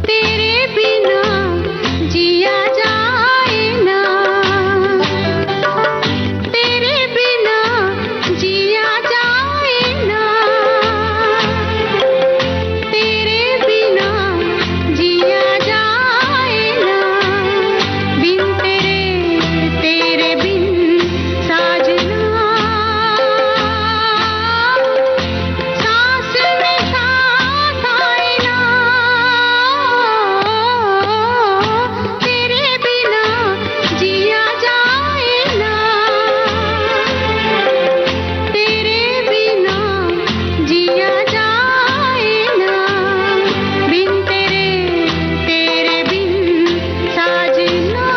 तेरे बिना जिया जाए ना, तेरे बिना जिया जाए ना, तेरे बिना जिया जाए ना, बिन तेरे तेरे बिन साजना, सांस में सांस आए ना, तेरे बिना जिया जाए ना, तेरे बिना जिया जाए ना, बिन तेरे तेरे बिन साजना,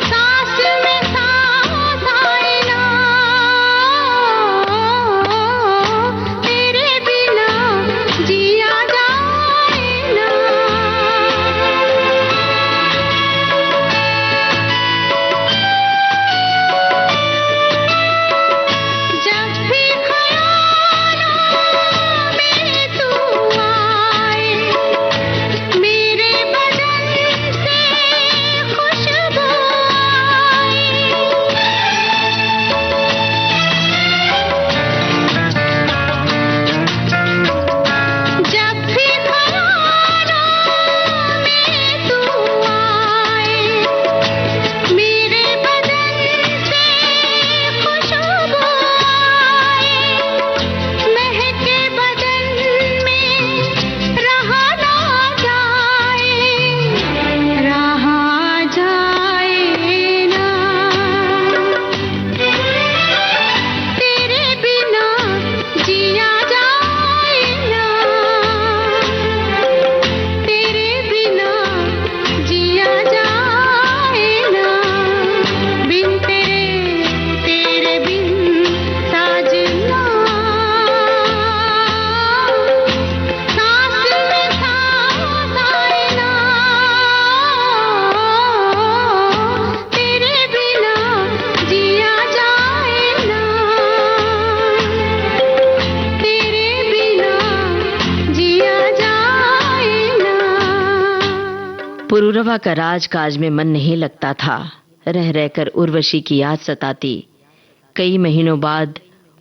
सांस में सांस आए ना, तेरे बिना जिया जाए ना। जब भी ख्यालों में तू आए, मेरे बदन से खुशबू आए, जब भी ख्यालों में तू आए, मेरे बदन से खुशबू आए, महके बदन में रहा ना जाए, रहा जाए ना, तेरे बिना जिया जाए ना, तेरे बिना जिया जाए ना, बिन तेरे तेरे बिन साजना, सांस में सांस आए ना, तेरे बिना जिया जाए ना, तेरे बिना जिया जाए ना। पुरुरवा का राजकाज में मन नहीं लगता था। रह रहकर उर्वशी की याद सताती। कई महीनों बाद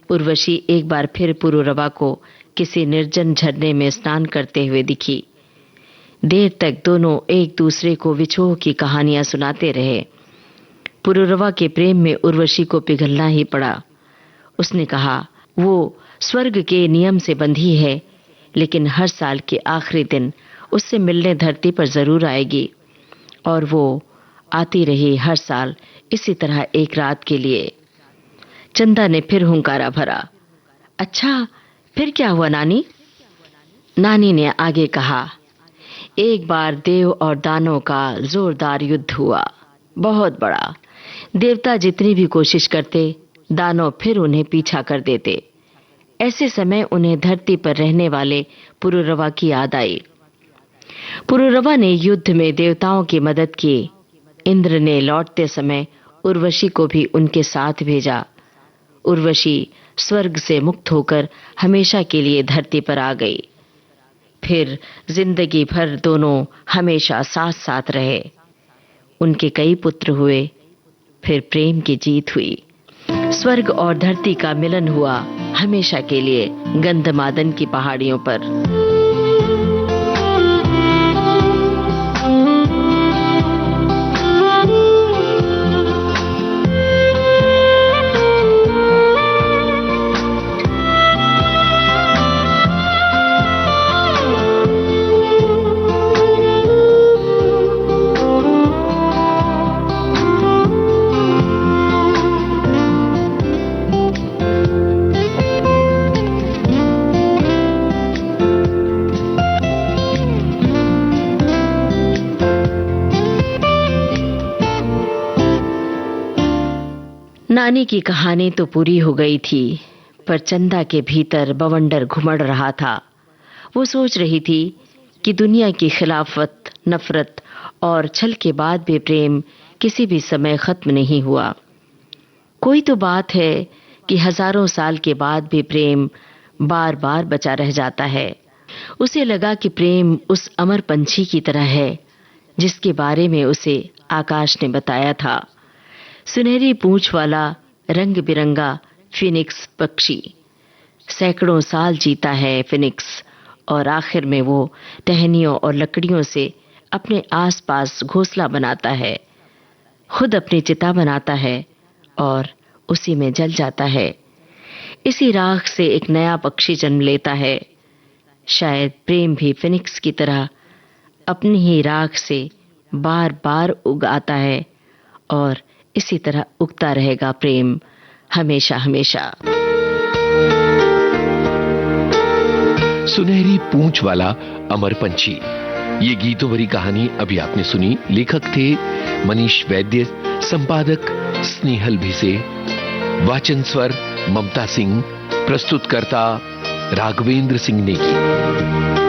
उर्वशी एक बार फिर पुरुरवा को किसी निर्जन झरने में स्नान करते हुए दिखी। देर तक दोनों एक दूसरे को विछोह की कहानियां सुनाते रहे। पुरुरवा के प्रेम में उर्वशी को पिघलना ही पड़ा। उसने कहा, वो स्वर्ग के नियम से बंधी है, लेकिन हर साल के आखिरी दिन उससे मिलने धरती पर जरूर आएगी। और वो आती रही हर साल इसी तरह एक रात के लिए। चंदा ने फिर हुंकारा भरा। अच्छा, फिर क्या हुआ नानी? नानी ने आगे कहा, एक बार देव और दानव का जोरदार युद्ध हुआ, बहुत बड़ा। देवता जितनी भी कोशिश करते, दानव फिर उन्हें पीछा कर देते। ऐसे समय उन्हें धरती पर रहने वाले पुरुरवा की याद आई। पुरुरवा ने युद्ध में देवताओं की मदद की। इंद्र ने लौटते समय उर्वशी को भी उनके साथ भेजा। उर्वशी स्वर्ग से मुक्त होकर हमेशा के लिए धरती पर आ गई। फिर जिंदगी भर दोनों हमेशा साथ साथ रहे। उनके कई पुत्र हुए। फिर प्रेम की जीत हुई। स्वर्ग और धरती का मिलन हुआ हमेशा के लिए गंधमादन की पहाड़ियों पर। नानी की कहानी तो पूरी हो गई थी, पर चंदा के भीतर बवंडर घुमड़ रहा था। वो सोच रही थी कि दुनिया की खिलाफत, नफरत और छल के बाद भी प्रेम किसी भी समय खत्म नहीं हुआ। कोई तो बात है कि हजारों साल के बाद भी प्रेम बार बार बचा रह जाता है। उसे लगा कि प्रेम उस अमर पंछी की तरह है जिसके बारे में उसे आकाश ने बताया था। सुनहरी पूंछ वाला रंग बिरंगा फिनिक्स पक्षी। सैकड़ों साल जीता है फिनिक्स, और आखिर में वो टहनियों और लकड़ियों से अपने आसपास घोंसला बनाता है, खुद अपनी चिता बनाता है और उसी में जल जाता है। इसी राख से एक नया पक्षी जन्म लेता है। शायद प्रेम भी फिनिक्स की तरह अपनी ही राख से बार बार उग आता है, और इसी तरह उगता रहेगा प्रेम हमेशा हमेशा। सुनहरी पूंछ वाला अमर पंछी, ये गीतों भरी कहानी अभी आपने सुनी। लेखक थे मनीष वैद्य, संपादक स्नेहल भिसे, वाचन स्वर ममता सिंह, प्रस्तुतकर्ता राघवेंद्र सिंह नेगी।